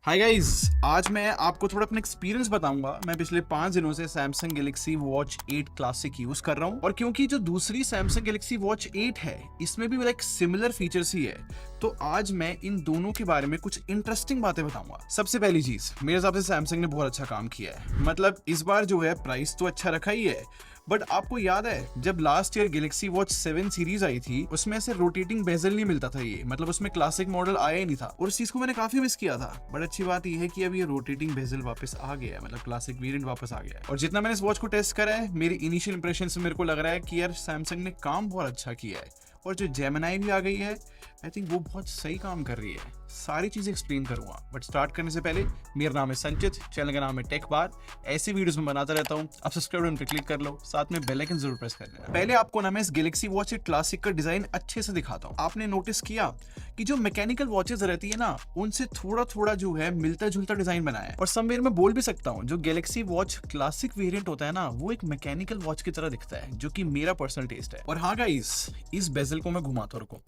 Hi guys, आज मैं आपको थोड़ा अपना एक्सपीरियंस बताऊंगा। मैं पिछले 5 दिनों से Samsung Galaxy Watch 8 classic use कर रहा हूं और क्योंकि जो दूसरी Samsung Galaxy Watch 8 है इसमें भी लाइक सिमिलर फीचर्स ही है, तो आज मैं इन दोनों के बारे में कुछ इंटरेस्टिंग बातें बताऊंगा। सबसे पहली चीज, मेरे हिसाब से Samsung ने बहुत अच्छा काम किया है। मतलब इस बार जो है प्राइस तो अच्छा रखा ही है, बट आपको याद है जब last year Galaxy Watch 7 series आई थी उसमें ऐसे रोटेटिंग बेजल नहीं मिलता था। ये मतलब उसमें क्लासिक मॉडल आया ही नहीं था और इस चीज को मैंने काफी मिस किया था। बट अच्छी बात ये है कि अब ये रोटेटिंग बेजल वापस आ गया है, मतलब क्लासिक वेरिएंट वापस आ गया है। और जितना मैंने इस वॉच को टेस्ट करा है, मेरी इनिशियल इंप्रेशन से मेरे को लग रहा है कि यार Samsung ने काम बहुत अच्छा किया है। और जो Gemini भी आ गई है, आई थिंक वो बहुत सही काम कर रही है। सारी चीजें एक्सप्लेन करूंगा, बट स्टार्ट करने से पहले मेरा नाम है संचित, चैनल का नाम है टेक बार। ऐसी वीडियोस में बनाता रहता हूं, आप सब्सक्राइब बटन पर क्लिक कर लो, साथ में बेल आइकन जरूर प्रेस कर लेना। पहले आपको ना मैं इस Galaxy Watch 8 क्लासिक का डिजाइन अच्छे से दिखाता हूं। आपने नोटिस किया कि जो मैकेनिकल वॉचेस रहती है ना, उनसे थोड़ा थोड़ा जो है मिलता जुलता डिजाइन बनाया है। और समवेयर में बोल भी सकता हूँ, जो Galaxy Watch क्लासिक वेरिएंट होता है ना, वो एक मैकेनिकल वॉच की तरह दिखता है, जो कि मेरा पर्सनल टेस्ट है। और हाँ गाइस, इस बेजल को मैं घुमाता रुको,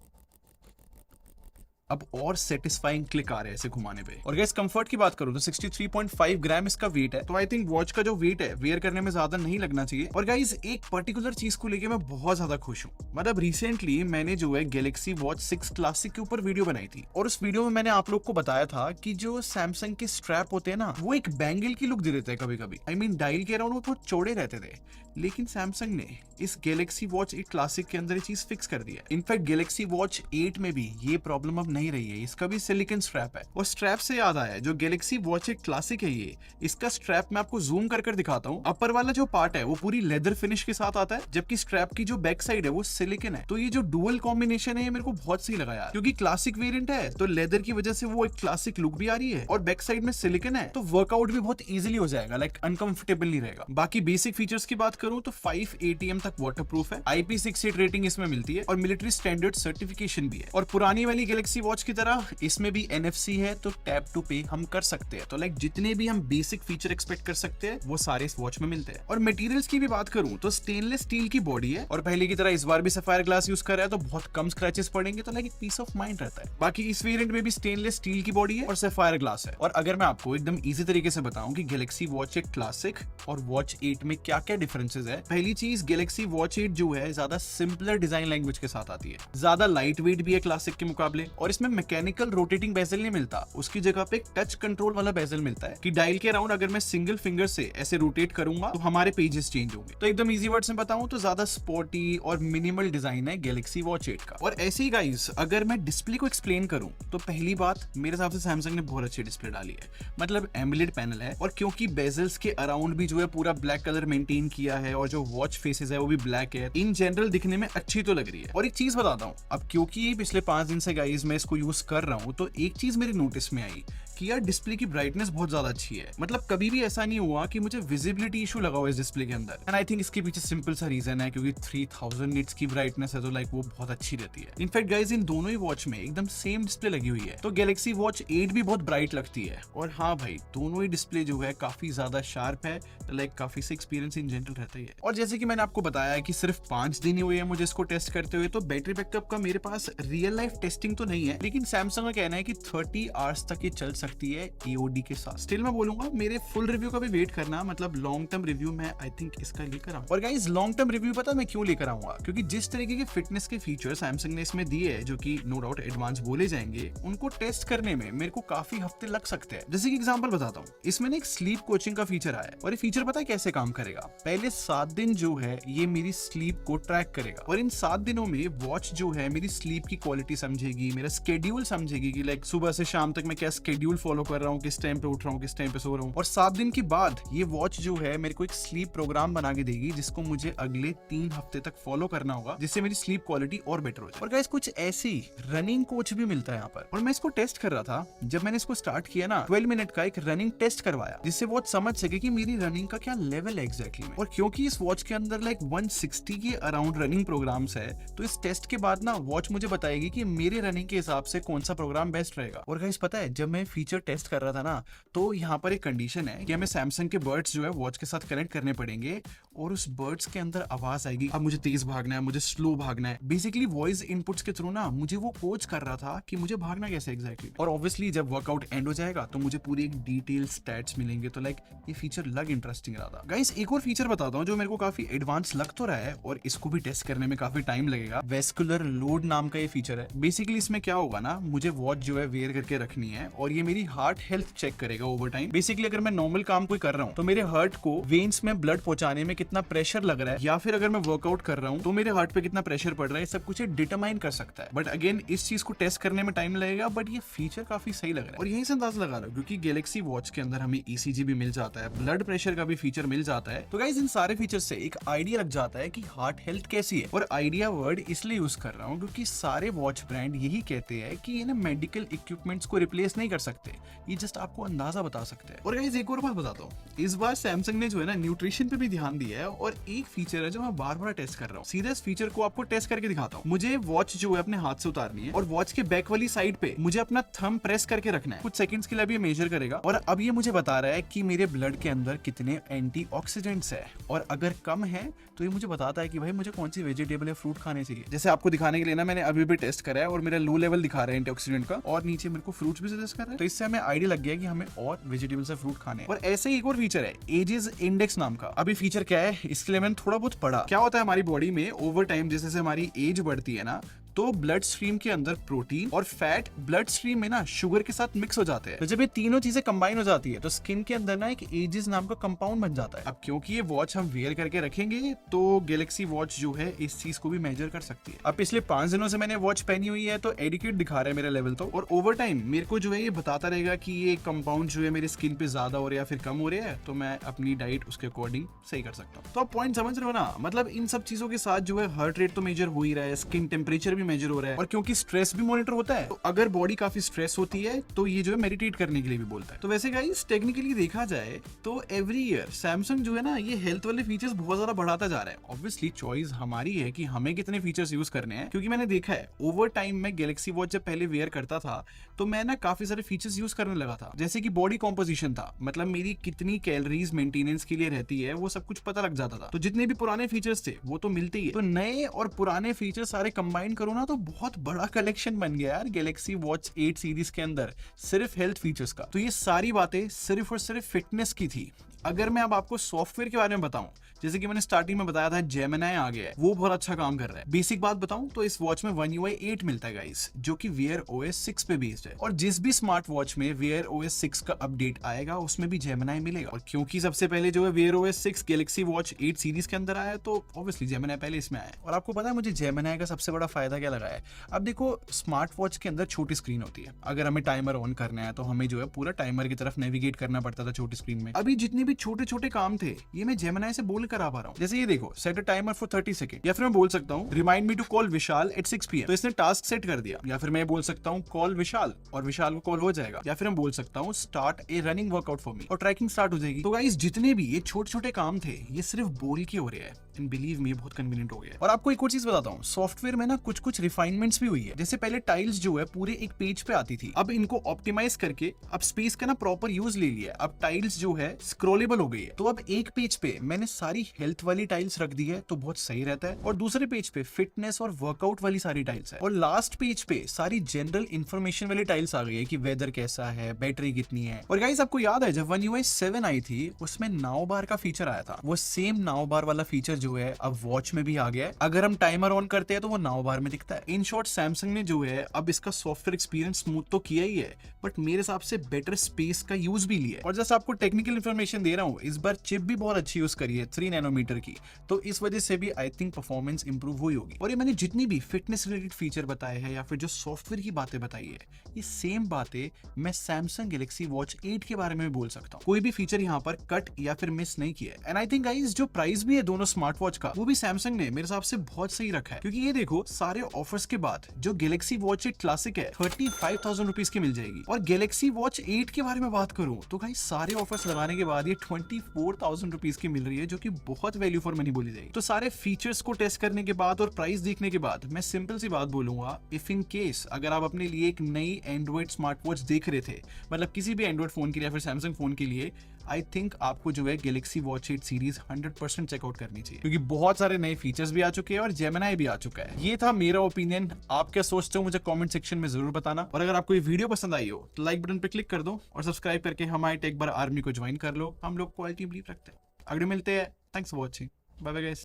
अब और सेटिस्फाइंग क्लिक आ रहे हैं इसे घुमाने पे। और गैस कंफर्ट की बात करूं तो 63.5 ग्राम इसका वेट है, तो आई थिंक वॉच का जो वेट है वेयर करने में ज्यादा नहीं लगना चाहिए। और गाइस एक पर्टिकुलर चीज को लेके मैं बहुत ज्यादा खुश हूं। मतलब रिसेंटली मैंने जो है Galaxy Watch 6 क्लासिक के ऊपर वीडियो बनाई थी और उस वीडियो में मैंने आप लोग को बताया था कि जो Samsung के स्ट्रैप होते हैं ना, वो एक बैंगल की लुक दे देते हैं कभी कभी। आई मीन डायल के अराउंड वो थोड़े चौड़े रहते थे, लेकिन Samsung ने इस Galaxy Watch 8 क्लासिक के अंदर ये चीज फिक्स कर दिया। इनफैक्ट Galaxy Watch 8 में भी ये प्रॉब्लम अब नहीं रही है, इसका भी सिलिकॉन स्ट्रैप है। और स्ट्रैप से याद आया, जो Galaxy Watch 8 क्लासिक है ये, इसका स्ट्रैप मैं आपको जूम कर दिखाता हूँ। अपर वाला जो पार्ट है वो पूरी लेदर फिनिश के साथ आता है, जबकि स्ट्रैप की जो बैक साइड है वो सिलिकॉन है। तो ये जो डुअल कॉम्बिनेशन है ये मेरे को बहुत सही लगा यार, क्योंकि क्लासिक वेरिएंट है तो लेदर की वजह से वो एक क्लासिक लुक भी आ रही है और बैक साइड में सिलिकॉन है, तो वर्कआउट भी बहुत इजीली हो जाएगा, लाइक अनकंफर्टेबल नहीं रहेगा। बाकी बेसिक फीचर्स की बात करूं तो 5 ATM तक वाटरप्रूफ है, IP68 रेटिंग इसमें मिलती है और मिलिट्री स्टैंडर्ड सर्टिफिकेशन भी है। और पुरानी वाली Galaxy Watch की तरह इसमें भी NFC है, तो टैप टू पे हम कर सकते हैं। तो लाइक जितने भी हम बेसिक फीचर एक्सपेक्ट कर सकते हैं वो सारे इस वॉच में मिलते हैं। और मटेरियल्स की भी बात करूं तो स्टेनलेस स्टील की बॉडी है और पहले की तरह इस बार भी सफायर ग्लास यूज कर रहा है, तो बहुत कम स्क्रैचेस पड़ेंगे, तो लाइक एक पीस ऑफ माइंड रहता है। बाकी इस वेरिएंट में भी स्टेनलेस स्टील की बॉडी है और सफायर ग्लास है। और अगर मैं आपको एकदम इजी तरीके से बताऊं कि Galaxy Watch 8 क्लासिक और Watch 8 में क्या क्या डिफरेंसेस है, पहली चीज Galaxy Watch 8 जो है ज्यादा सिंपलर डिजाइन लैंग्वेज के साथ आती है, ज्यादा लाइट वेट भी है क्लासिक के मुकाबले। और इसमें मैकेनिकल रोटेटिंग बेजल नहीं मिलता, उसकी जगह पे एक टच कंट्रोल वाला बेजल मिलता है कि डायल के अराउंड अगर मैं सिंगल फिंगर से ऐसे रोटेट करूंगा तो हमारे पेजेस चेंज होंगे। तो एकदम इजी वर्ड में बताऊं तो ज्यादा स्पोर्टी और मिनिमल डिजाइन है Galaxy Watch 8 का। और ऐसे ही गाइस, अगर मैं डिस्प्ले को एक्सप्लेन करूं तो पहली बात, मेरे हिसाब से Samsung ने बहुत अच्छी डिस्प्ले डाली है। मतलब एमोलेड पैनल है और क्योंकि बेजल्स के अराउंड भी जो है पूरा ब्लैक कलर मेंटेन किया है और जो वॉच फेसेस है वो भी ब्लैक है, इन जनरल दिखने में अच्छी तो लग रही है। और एक चीज बताता हूँ, अब क्योंकि पिछले 5 दिन से गाइस मैं इसको यूज कर रहा हूँ, तो एक चीज मेरे नोटिस में आई कि यार डिस्प्ले की ब्राइटनेस बहुत ज्यादा अच्छी है। मतलब कभी भी ऐसा नहीं हुआ कि मुझे विजिबिलिटी इशू लगा हुआ इस डिस्प्ले के अंदर। एंड आई थिंक इसके पीछे सिंपल सा रीजन है, क्योंकि 3000 निट्स की ब्राइटनेस है, तो लाइक वो बहुत अच्छी रहती है। इनफैक्ट गाइस इन दोनों ही वॉच में एकदम सेम डिस्प्ले लगी हुई है, तो Galaxy Watch 8 भी बहुत ब्राइट लगती है। और हाँ भाई, दोनों ही डिस्प्ले जो है काफी ज्यादा शार्प है, तो लाइक काफी से एक्सपीरियंस इन जनरल रहता ही है। और जैसे कि मैंने आपको बताया कि सिर्फ 5 दिन ही हुए हैं मुझे इसको टेस्ट करते हुए, तो बैटरी बैकअप का मेरे पास रियल लाइफ टेस्टिंग तो नहीं है, लेकिन Samsung का कहना है कि 30 आवर्स तक ये चल सकती है AOD के साथ। स्टिल मैं बोलूंगा मेरे फुल रिव्यू का भी वेट करना, मतलब लॉन्ग टर्म रिव्यू मैं आई थिंक इसका लेकर आऊंगा। और गाइस लॉन्ग टर्म रिव्यू पता मैं क्यों लेकर आऊंगा, क्योंकि जिस तरीके के फिटनेस के फीचर Samsung ने इसमें दिए हैं, जो कि नो डाउट एडवांस बोले जाएंगे, उनको टेस्ट करने में मेरे को काफी हफ्ते लग सकते हैं। जैसे कि एग्जांपल बताता हूँ, इसमें एक स्लीप कोचिंग का फीचर आया है और ये फीचर पता है कैसे काम करेगा। पहले 7 दिन जो है ये मेरी स्लीप को ट्रैक करेगा और इन 7 दिनों में वॉच जो है मेरी स्लीप की क्वालिटी समझेगी, मेरा स्केड्यूल समझेगी कि लाइक सुबह से शाम तक मैं क्या स्केड्यूल फॉलो कर रहा हूँ, किस टाइम पे उठ रहा हूँ, किस टाइम पे सो रहा हूँ। और 7 दिन के बाद ये वॉच जो है मेरे को एक स्लीप प्रोग्राम बना के देगी, जिसको मुझे अगले 3 हफ्ते तक फॉलो करना होगा, जिससे मेरी स्लीप क्वालिटी और बेटर हो जाए। और गाइस कुछ ऐसी रनिंग कोच भी मिलता है यहाँ पर। और मैं इसको टेस्ट कर रहा था, जब मैंने इसको स्टार्ट किया ना, 12 मिनट का एक रनिंग टेस्ट करवाया, जिससे वॉच समझ सके कि मेरी रनिंग का क्या लेवल है एग्जैक्टली में। और क्योंकि इस वॉच के अंदर लाइक 160 के अराउंड रनिंग प्रोग्राम्स है, तो इस टेस्ट के बाद ना वॉच मुझे बताएगी कि मेरे रनिंग के हिसाब से कौन सा प्रोग्राम बेस्ट रहेगा। और गाइस पता है, जब मैं फीचर टेस्ट कर रहा था ना, तो यहाँ पर एक कंडीशन है कि हमें सैमसंग के बर्ड्स जो है वॉच के साथ कनेक्ट करने पड़ेंगे और उस बर्ड्स के अंदर आवाज आएगी, अब मुझे तेज भागना है, मुझे स्लो भागना है। बेसिकली वॉइस इनपुट्स के थ्रू ना मुझे वो कोच कर रहा था कि मुझे भागना कैसे एग्जैक्टली। और ऑब्वियसली जब वर्कआउट एंड हो जाएगा तो मुझे पूरी एक डिटेल स्टैट्स मिलेंगे। तो लाइक ये फीचर लग इंटरेस्टिंग रहा था। गाइस एक और फीचर बताता हूँ जो मेरे को काफी एडवांस लग तो रहा है और इसको भी टेस्ट करने में काफी टाइम लगेगा। वेस्कुलर लोड नाम का ये फीचर है। बेसिकली इसमें क्या होगा ना, मुझे वॉच जो है वेयर करके रखनी है और ये मेरी हार्ट हेल्थ चेक करेगा ओवर टाइम। बेसिकली अगर मैं नॉर्मल काम कोई कर रहा हूँ तो मेरे हार्ट को वेन्स में ब्लड पहुंचाने में कितना प्रेशर लग रहा है, या फिर अगर मैं वर्कआउट कर रहा हूँ तो मेरे हार्ट पे कितना प्रेशर पड़ रहा है, सब कुछ डिटरमाइन कर सकता है। बट अगेन इस चीज को टेस्ट करने में टाइम लगेगा, बट ये फीचर काफी सही लग रहा है। और यही से अंदाजा लगा रहा हूँ क्योंकि गैलेक्सी वॉच के अंदर हमें ECG भी मिल जाता है, ब्लड प्रेशर का भी फीचर मिल जाता है। तो गाइस इन सारे फीचर से एक आइडिया लग जाता है कि हार्ट हेल्थ कैसी है। और आइडिया वर्ड इसलिए यूज कर रहा हूँ क्योंकि सारे वॉच ब्रांड यही कहते हैं कि ये ना मेडिकल इक्विपमेंट्स को रिप्लेस नहीं कर सकते, ये जस्ट आपको अंदाजा बता सकते हैं। और गाइस एक और बात बताता हूँ, इस बार सैमसंग ने जो है ना न्यूट्रिशन पे भी ध्यान दिया है और एक फीचर है जो मैं बार बार टेस्ट कर रहा हूँ। सीधा इस फीचर को आपको टेस्ट करके दिखाता हूँ। मुझे वॉच जो है अपने हाथ से उतारनी है और वॉच के बैक वाली साइड पे मुझे अपना थंब प्रेस करके रखना है। कुछ सेकंड्स के लिए ये मेजर करेगा और अब ये मुझे बता रहा है कि मेरे ब्लड के अंदर कितने एंटीऑक्सीडेंट्स है, और अगर कम है तो ये मुझे बताता है कि भाई मुझे कौन सी वेजिटेबल या फ्रूट खाने चाहिए। जैसे आपको दिखाने के लिए ना मैंने अभी भी टेस्ट करा है और मेरा लो लेवल दिखा रहा है एंटीऑक्सीडेंट का, और नीचे मेरे को फ्रूट्स भी सजेस्ट कर रहा है। तो इससे हमें आइडिया लग गया कि हमें और वेजिटेबल्स या फ्रूट खाने। और ऐसे ही एक और फीचर है एजेस इंडेक्स नाम का। अभी फीचर क्या है इसके लिए मैंने थोड़ा बहुत पढ़ा। क्या होता है हमारी बॉडी में ओवर टाइम जैसे जैसे हमारी एज बढ़ती है ना, तो ब्लड स्ट्रीम के अंदर प्रोटीन और फैट ब्लड स्ट्रीम में ना शुगर के साथ मिक्स हो जाते हैं। तो जब ये तीनों चीजें कंबाइन हो जाती है तो स्किन के अंदर ना एक एजेस नाम का कंपाउंड बन जाता है। अब क्योंकि ये वॉच हम वेयर करके रखेंगे तो गैलेक्सी वॉच जो है इस चीज को भी मेजर कर सकती है। अब पिछले 5 दिनों से मैंने वॉच पहनी हुई है तो एडिकेट दिखा रहा है मेरा लेवल तो, और ओवर टाइम मेरे को जो है ये बताता रहेगा कि ये कंपाउंड जो है मेरी स्किन पे ज्यादा हो रहा है या फिर कम हो रहा है, तो मैं अपनी डाइट उसके अकॉर्डिंग सही कर सकता हूँ। तो आप पॉइंट समझ रहे हो ना, मतलब इन सब चीजों के साथ जो है हार्ट रेट तो मेजर हो ही रहा है, स्किन टेम्परेचर भी मेजर हो रहा है, और क्योंकि स्ट्रेस भी मॉनिटर होता है तो अगर बॉडी काफी स्ट्रेस होती है तो ये जो है मेडिटेट करने के लिए भी बोलता है। तो वैसे गाइस टेक्निकली देखा जाए तो एवरी ईयर सैमसंग जो है ना ये हेल्थ वाले फीचर्स बहुत ज्यादा बढ़ाता जा रहा है। ऑब्वियसली चॉइस हमारी है कि हमें कितने फीचर्स यूज करने हैं, क्योंकि मैंने देखा है ओवर टाइम में गैलेक्सी वॉच जब पहले वेयर करता था तो मैं ना काफी सारे फीचर्स यूज करने लगा था, जैसे कि बॉडी कॉम्पोजिशन था, मतलब मेरी कितनी कैलोरीज मेंटेनेंस के लिए रहती है वो सब कुछ पता लग जाता था। तो जितने भी पुराने फीचर्स थे वो तो मिलते ही है, तो नए और पुराने फीचर्स सारे कंबाइन करो ना तो बहुत बड़ा कलेक्शन बन गया यार गैलेक्सी वॉच 8 सीरीज के अंदर सिर्फ हेल्थ फीचर्स का। तो ये सारी बातें सिर्फ और सिर्फ फिटनेस की थी। अगर मैं अब आपको सॉफ्टवेयर के बारे में बताऊं, जैसे कि मैंने स्टार्टिंग में बताया था जेमिनी आ गया है, वो बहुत अच्छा काम कर रहा है। बेसिक बात बताऊं तो इस वॉच में One UI 8 मिलता है गाइस, जो कि Wear OS 6 पे बेस्ड है, और जिस भी स्मार्ट वॉच में Wear OS 6 का अपडेट आएगा उसमें भी जेमिनी मिलेगा। और क्योंकि सबसे पहले जो है Wear OS 6 Galaxy watch 8 series के अंदर आया तो ऑब्वियसली जेमिनी पहले इसमें आया। और आपको पता है मुझे जेमिनी का सबसे बड़ा फायदा क्या लगा है? अब देखो स्मार्ट वॉच के अंदर छोटी स्क्रीन होती है, अगर हमें टाइमर ऑन करना है तो हमें जो है पूरा टाइमर की तरफ नेविगेट करना पड़ता था छोटी स्क्रीन में। अभी जितने भी छोटे छोटे काम थे ये मैं जेमिनी से बोल कर आ पा रहा हूँ। जैसे ये देखो set a timer for 30 second, या फिर मैं बोल सकता हूँ remind me to call Vishal at 6 PM, तो इसने टास्क सेट कर दिया। या फिर मैं बोल सकता हूँ कॉल विशाल और विशाल को कॉल हो जाएगा। या फिर मैं बोल सकता हूँ start A running workout for me और ट्रैकिंग स्टार्ट हो जाएगी। तो गाइस जितने भी ये छोटे छोटे काम थे ये सिर्फ बोल के हो रहे हैं, एंड बिलीव मी बहुत कन्वीनियंट हो गया। और आपको एक और चीज बताता हूँ, सॉफ्टवेयर में ना कुछ कुछ रिफाइनमेंट्स भी हुई है। जैसे पहले टाइल्स जो है पूरे एक पेज पे आती थी, अब इनको ऑप्टिमाइज करके अब स्पेस का ना प्रॉपर यूज ले लिया। अब टाइल्स जो है स्क्रॉलेबल हो गई है, तो अब एक पेज पे मैंने सारी हेल्थ वाली टाइल्स रख दी है तो बहुत सही रहता है, और दूसरे पेज पे फिटनेस और वर्कआउट वाली सारी टाइल्स है, और लास्ट पेज पे सारी जनरल इंफॉर्मेशन वाली टाइल्स आ गई है कि वेदर कैसा है, बैटरी कितनी है। और गाइस आपको याद है जब One UI 7 आई थी उसमें नाउ बार का फीचर आया था, वो सेम नाउ बार वाला फीचर जो है अब वॉच में भी आ गया है। अगर हम टाइमर ऑन करते हैं तो वो नाउ बार में दिखता है। इन शॉर्ट सैमसंग ने जो है अब इसका सॉफ्टवेयर एक्सपीरियंस स्मूथ तो किया ही है, बट मेरे हिसाब से बेटर स्पेस का यूज भी लिया है। और जैसे आपको टेक्निकल इंफॉर्मेशन दे रहा हूँ, इस बार चिप भी बहुत अच्छी यूज करी है 3 नैनोमीटर की, तो इस वजह से भी आई थिंक परफॉर्मेंस इंप्रूव हुई होगी। और ये मैंने जितनी भी फिटनेस रिलेटेड फीचर बताए हैं या फिर जो सॉफ्टवेयर की बातें बताई है, ये सेम बातें मैं सैमसंग गैलेक्सी वॉच 8 के बारे में भी बोल सकता हूँ। कोई भी फीचर यहाँ पर कट या फिर मिस नहीं किया है। एंड आई थिंक गाइस जो प्राइस भी है दोनों स्मार्ट स्मार्ट वॉच का, वो भी सैमसंग ने मेरे हिसाब से बहुत सही रखा है। क्योंकि ये देखो, सारे ऑफर्स के बाद जो गैलेक्सी वॉच 8 क्लासिक है 35,000 रुपीज की मिल जाएगी, और गैलेक्सी वॉच 8 के बारे में बात करूं तो भाई सारे ऑफर्स लगाने के बाद ये 24,000 रुपीज की मिल रही है, जो कि बहुत वैल्यू फॉर मनी बोली जाएगी। तो सारे फीचर्स को टेस्ट करने के बाद और प्राइस देखने के बाद मैं सिंपल सी बात बोलूंगा, इफ इन केस अगर आप अपने लिए एक नई एंड्रॉइड स्मार्ट वॉच देख रहे थे, मतलब किसी भी एंड्रॉइड फोन के लिए या फिर सैमसंग फोन के लिए, आई थिंक आपको जो है गैलेक्सी वॉच 8 सीरीज 100% चेकआउट करनी चाहिए, क्योंकि बहुत सारे नए फीचर्स भी आ चुके हैं और जेमिनी भी आ चुका है। ये था मेरा ओपिनियन, आप क्या सोचते हो मुझे कमेंट सेक्शन में जरूर बताना। और अगर आपको ये वीडियो पसंद आई हो तो लाइक बटन पे क्लिक कर दो और सब्सक्राइब करके हमारे टेक बार आर्मी को ज्वाइन कर लो। हम लोग क्वालिटी बिलीव रखते हैं। अगले मिलते हैं। Thanks for watching. Bye bye guys.